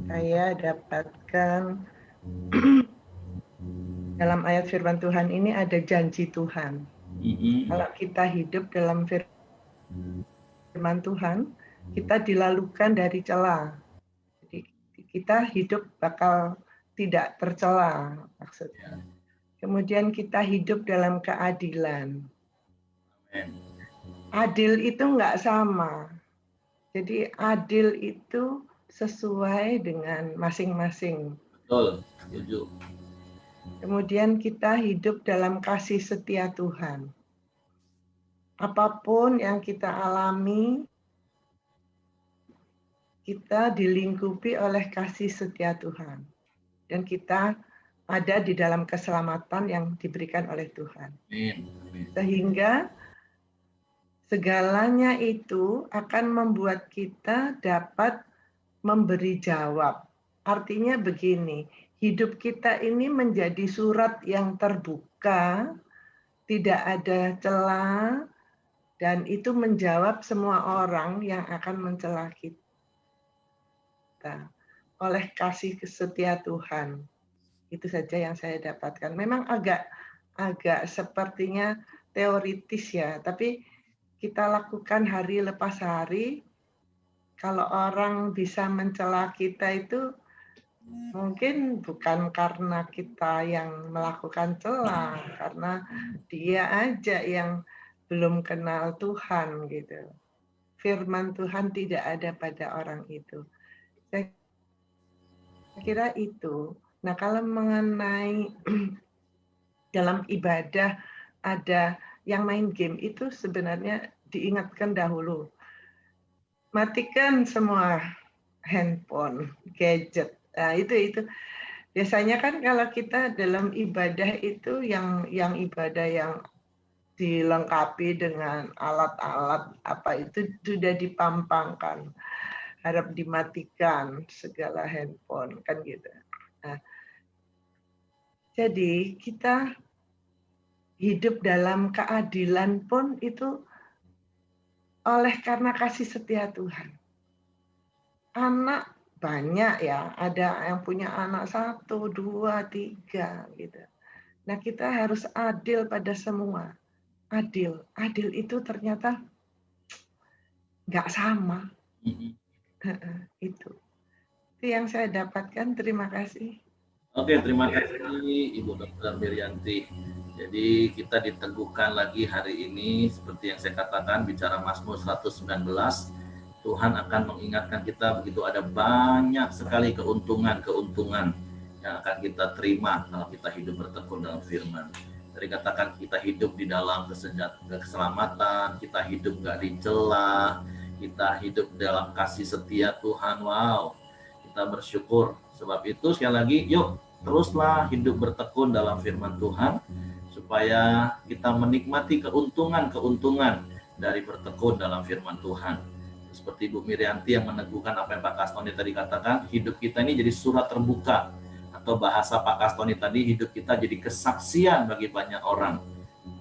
saya dapatkan dalam ayat firman Tuhan ini ada janji Tuhan. Kalau kita hidup dalam firman Tuhan, kita dilalukan dari celah. Jadi kita hidup bakal tidak tercela maksudnya. Kemudian kita hidup dalam keadilan. Adil itu nggak sama. Jadi adil itu sesuai dengan masing-masing. Betul, setuju. Kemudian kita hidup dalam kasih setia Tuhan. Apapun yang kita alami, kita dilingkupi oleh kasih setia Tuhan. Dan kita ada di dalam keselamatan yang diberikan oleh Tuhan. Sehingga segalanya itu akan membuat kita dapat memberi jawab. Artinya begini, hidup kita ini menjadi surat yang terbuka, tidak ada celah, dan itu menjawab semua orang yang akan mencela kita oleh kasih setia Tuhan. Itu saja yang saya dapatkan. Memang agak sepertinya teoritis ya, tapi kita lakukan hari lepas hari. Kalau orang bisa mencela kita itu mungkin bukan karena kita yang melakukan celah, karena dia aja yang belum kenal Tuhan gitu. Firman Tuhan tidak ada pada orang itu. Saya kira itu. Nah, kalau mengenai dalam ibadah ada yang main game itu sebenarnya diingatkan dahulu. Matikan semua handphone, gadget. Nah, itu biasanya kan kalau kita dalam ibadah itu yang ibadah yang dilengkapi dengan alat-alat apa itu sudah dipampangkan, harap dimatikan segala handphone kan gitu. Nah, jadi kita hidup dalam keadilan pun itu oleh karena kasih setia Tuhan. Anak banyak ya, ada yang punya anak 1, 2, 3 gitu. Nah, kita harus adil pada semua. Adil itu ternyata nggak sama. Itu yang saya dapatkan. Terima kasih. Oke, terima kasih Ibu Dr. Mirianti. Jadi kita diteguhkan lagi hari ini seperti yang saya katakan bicara Mazmur 119, Tuhan akan mengingatkan kita begitu ada banyak sekali keuntungan-keuntungan yang akan kita terima kalau kita hidup bertekun dalam firman. Tadi katakan kita hidup di dalam keselamatan, kita hidup gak dicela, kita hidup dalam kasih setia Tuhan. Wow, kita bersyukur. Sebab itu sekali lagi, yuk teruslah hidup bertekun dalam firman Tuhan supaya kita menikmati keuntungan-keuntungan dari bertekun dalam firman Tuhan. Seperti Ibu Mirianti yang meneguhkan apa yang Pak Kastoni tadi katakan, hidup kita ini jadi surat terbuka, atau bahasa Pak Kastoni tadi, hidup kita jadi kesaksian bagi banyak orang.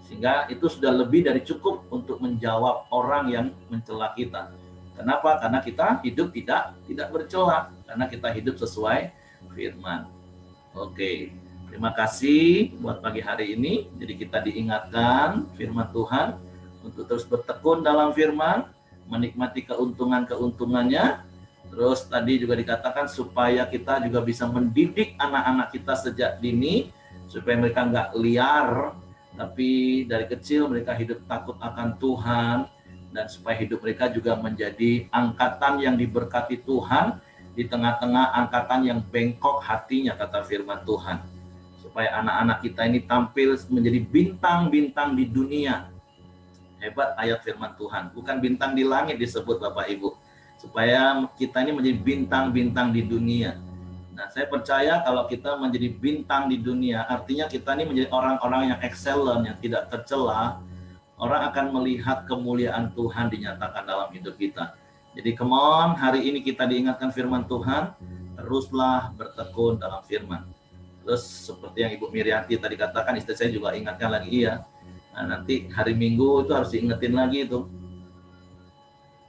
Sehingga itu sudah lebih dari cukup untuk menjawab orang yang mencela kita. Kenapa? Karena kita hidup tidak bercela, karena kita hidup sesuai firman. Oke, terima kasih buat pagi hari ini. Jadi kita diingatkan firman Tuhan untuk terus bertekun dalam firman, menikmati keuntungan-keuntungannya. Terus tadi juga dikatakan supaya kita juga bisa mendidik anak-anak kita sejak dini, supaya mereka nggak liar, tapi dari kecil mereka hidup takut akan Tuhan, dan supaya hidup mereka juga menjadi angkatan yang diberkati Tuhan di tengah-tengah angkatan yang bengkok hatinya, kata firman Tuhan. Supaya anak-anak kita ini tampil menjadi bintang-bintang di dunia. Hebat ayat firman Tuhan. Bukan bintang di langit disebut Bapak Ibu. Supaya kita ini menjadi bintang-bintang di dunia. Nah, saya percaya kalau kita menjadi bintang di dunia, artinya kita ini menjadi orang-orang yang excellent, yang tidak tercela. Orang akan melihat kemuliaan Tuhan dinyatakan dalam hidup kita. Jadi come on, hari ini kita diingatkan firman Tuhan, teruslah bertekun dalam firman. Terus seperti yang Ibu Mirianti tadi katakan, istri saya juga ingatkan lagi, iya. Nah, nanti hari Minggu itu harus diingetin lagi itu.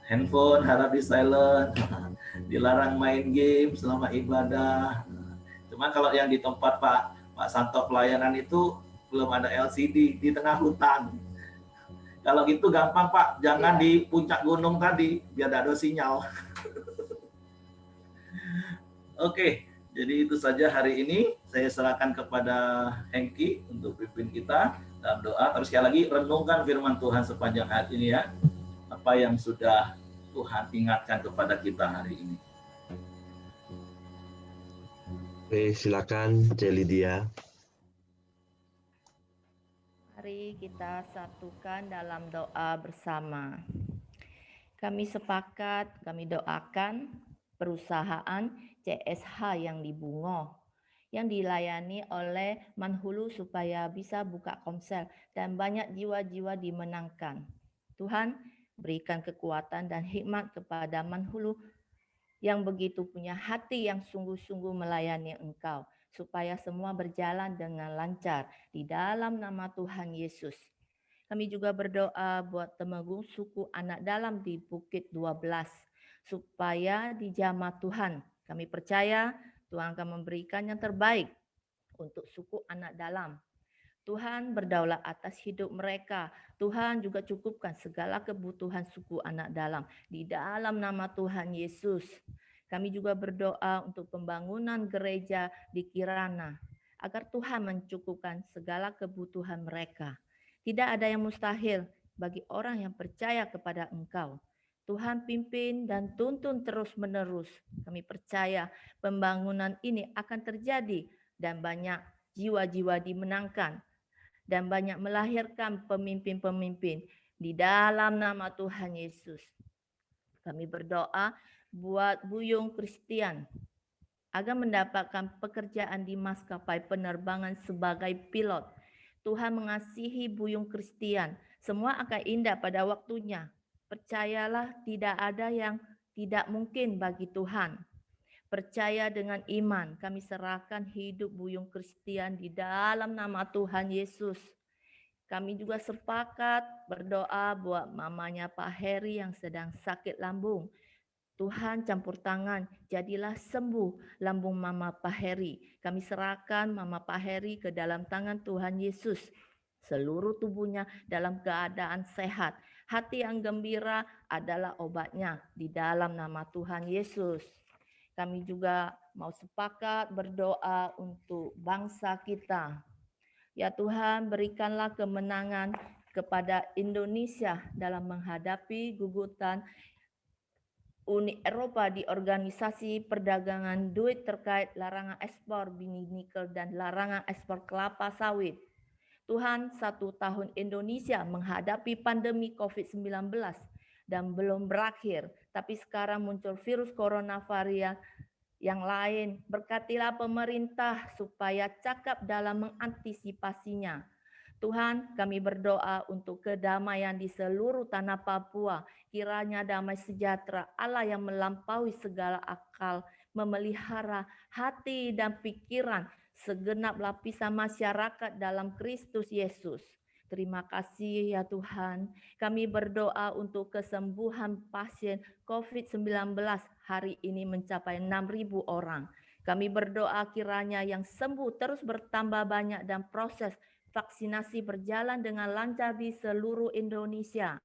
Handphone harap di silent, dilarang main game selama ibadah. Cuma kalau yang di tempat Pak Santo pelayanan itu belum ada LCD di tengah hutan. Kalau gitu gampang Pak, jangan di puncak gunung tadi, biar ada sinyal. Oke, jadi itu saja hari ini. Saya serahkan kepada Hengki untuk pimpin kita dalam doa. Terus sekali lagi, renungkan firman Tuhan sepanjang hari ini ya. Apa yang sudah Tuhan ingatkan kepada kita hari ini. Oke, silakan Celidia. Mari kita satukan dalam doa bersama. Kami sepakat, kami doakan perusahaan CSH yang di Bungo, yang dilayani oleh Manhulu supaya bisa buka komsel dan banyak jiwa-jiwa dimenangkan. Tuhan, berikan kekuatan dan hikmat kepada Manhulu yang begitu punya hati yang sungguh-sungguh melayani Engkau, supaya semua berjalan dengan lancar di dalam nama Tuhan Yesus. Kami juga berdoa buat Temenggung suku anak dalam di Bukit 12, supaya dijamah Tuhan. Kami percaya Tuhan akan memberikan yang terbaik untuk suku anak dalam. Tuhan berdaulat atas hidup mereka. Tuhan juga cukupkan segala kebutuhan suku anak dalam di dalam nama Tuhan Yesus. Kami juga berdoa untuk pembangunan gereja di Kirana, agar Tuhan mencukupkan segala kebutuhan mereka. Tidak ada yang mustahil bagi orang yang percaya kepada Engkau. Tuhan pimpin dan tuntun terus-menerus. Kami percaya pembangunan ini akan terjadi dan banyak jiwa-jiwa dimenangkan dan banyak melahirkan pemimpin-pemimpin di dalam nama Tuhan Yesus. Kami berdoa buat Buyung Christian agar mendapatkan pekerjaan di maskapai penerbangan sebagai pilot. Tuhan mengasihi Buyung Christian. Semua akan indah pada waktunya. Percayalah, tidak ada yang tidak mungkin bagi Tuhan. Percaya dengan iman, kami serahkan hidup Buyung Christian di dalam nama Tuhan Yesus. Kami juga sepakat berdoa buat mamanya Pak Heri yang sedang sakit lambung. Tuhan campur tangan, jadilah sembuh lambung Mama Pak Heri. Kami serahkan Mama Pak Heri ke dalam tangan Tuhan Yesus. Seluruh tubuhnya dalam keadaan sehat. Hati yang gembira adalah obatnya di dalam nama Tuhan Yesus. Kami juga mau sepakat berdoa untuk bangsa kita. Ya Tuhan, berikanlah kemenangan kepada Indonesia dalam menghadapi gugutan Uni Eropa di Organisasi Perdagangan Duit terkait larangan ekspor biji nikel dan larangan ekspor kelapa sawit. Tuhan, 1 tahun Indonesia menghadapi pandemi COVID-19 dan belum berakhir, tapi sekarang muncul virus corona varian yang lain. Berkatilah pemerintah supaya cakap dalam mengantisipasinya. Tuhan, kami berdoa untuk kedamaian di seluruh tanah Papua. Kiranya damai sejahtera Allah yang melampaui segala akal memelihara hati dan pikiran segenap lapisan masyarakat dalam Kristus Yesus. Terima kasih ya Tuhan. Kami berdoa untuk kesembuhan pasien COVID-19 hari ini mencapai 6.000 orang. Kami berdoa kiranya yang sembuh terus bertambah banyak dan proses vaksinasi berjalan dengan lancar di seluruh Indonesia.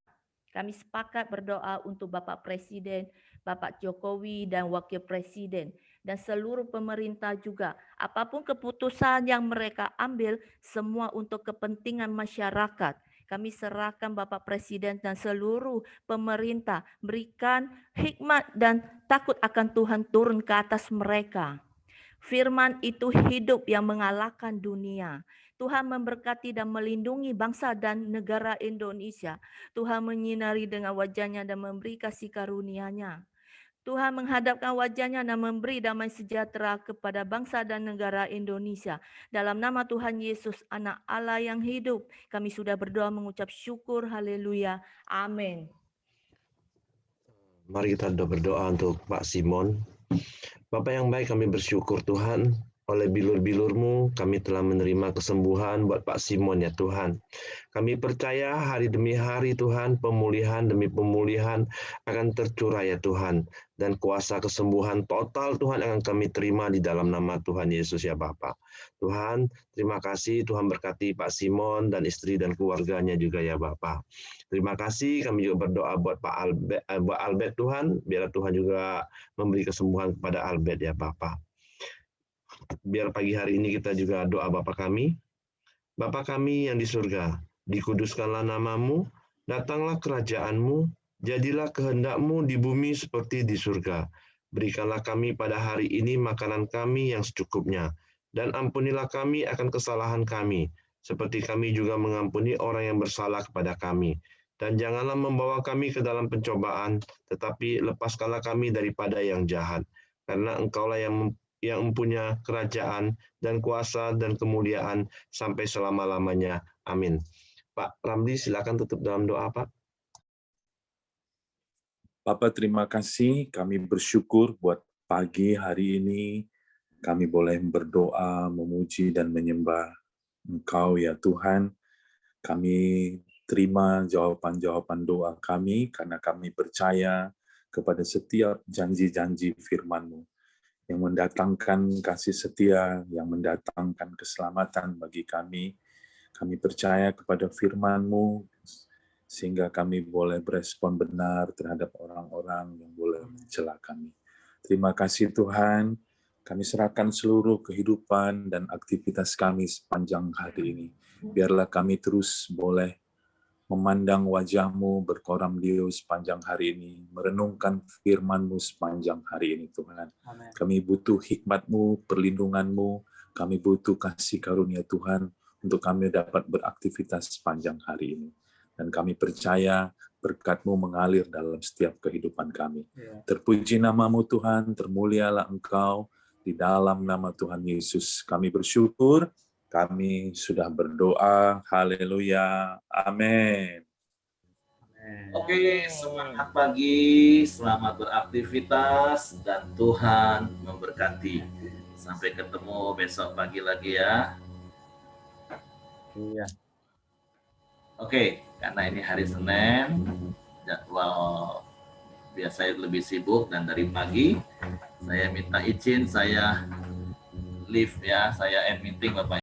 Kami sepakat berdoa untuk Bapak Presiden, Bapak Jokowi dan Wakil Presiden dan seluruh pemerintah juga. Apapun keputusan yang mereka ambil, semua untuk kepentingan masyarakat. Kami serahkan Bapak Presiden dan seluruh pemerintah, berikan hikmat dan takut akan Tuhan turun ke atas mereka. Firman itu hidup yang mengalahkan dunia. Tuhan memberkati dan melindungi bangsa dan negara Indonesia. Tuhan menyinari dengan wajah-Nya dan memberi kasih karunia-Nya. Tuhan menghadapkan wajah-Nya dan memberi damai sejahtera kepada bangsa dan negara Indonesia. Dalam nama Tuhan Yesus, Anak Allah yang hidup, kami sudah berdoa mengucap syukur. Haleluya. Amin. Mari kita berdoa untuk Pak Simon. Bapak yang baik, kami bersyukur Tuhan, oleh bilur-bilur-Mu kami telah menerima kesembuhan buat Pak Simon ya Tuhan. Kami percaya hari demi hari Tuhan, pemulihan demi pemulihan akan tercurah ya Tuhan. Dan kuasa kesembuhan total Tuhan akan kami terima di dalam nama Tuhan Yesus ya Bapak. Tuhan, terima kasih Tuhan berkati Pak Simon dan istri dan keluarganya juga ya Bapak. Terima kasih, kami juga berdoa buat Pak Albert Tuhan, biar Tuhan juga memberi kesembuhan kepada Albert ya Bapak. Biar pagi hari ini kita juga doa Bapa kami. Bapa kami yang di surga, dikuduskanlah nama-Mu, datanglah kerajaan-Mu, jadilah kehendak-Mu di bumi seperti di surga. Berikanlah kami pada hari ini makanan kami yang secukupnya, dan ampunilah kami akan kesalahan kami, seperti kami juga mengampuni orang yang bersalah kepada kami. Dan janganlah membawa kami ke dalam pencobaan, tetapi lepaskanlah kami daripada yang jahat. Karena Engkaulah yang mempunyai kerajaan dan kuasa dan kemuliaan sampai selama-lamanya. Amin. Pak Ramli, silakan tutup dalam doa, Pak. Bapak, terima kasih. Kami bersyukur buat pagi hari ini. Kami boleh berdoa, memuji, dan menyembah Engkau ya Tuhan. Kami terima jawaban-jawaban doa kami karena kami percaya kepada setiap janji-janji firman-Mu yang mendatangkan kasih setia, yang mendatangkan keselamatan bagi kami. Kami percaya kepada firman-Mu, sehingga kami boleh berespon benar terhadap orang-orang yang boleh mencela kami. Terima kasih Tuhan, kami serahkan seluruh kehidupan dan aktivitas kami sepanjang hari ini. Biarlah kami terus boleh memandang wajah-Mu berkoram Dio sepanjang hari ini, merenungkan firman-Mu sepanjang hari ini Tuhan. Amen. Kami butuh hikmat-Mu, perlindungan-Mu, kami butuh kasih karunia Tuhan untuk kami dapat beraktivitas sepanjang hari ini. Dan kami percaya berkat-Mu mengalir dalam setiap kehidupan kami. Terpuji nama-Mu Tuhan, termulialah Engkau, di dalam nama Tuhan Yesus kami bersyukur. Kami sudah berdoa, haleluya, amin. Oke, semangat pagi, selamat beraktivitas, dan Tuhan memberkati. Sampai ketemu besok pagi lagi ya. Iya. Oke, karena ini hari Senin, jadwal biar saya lebih sibuk, dan dari pagi saya minta izin saya leave ya, saya end meeting Bapak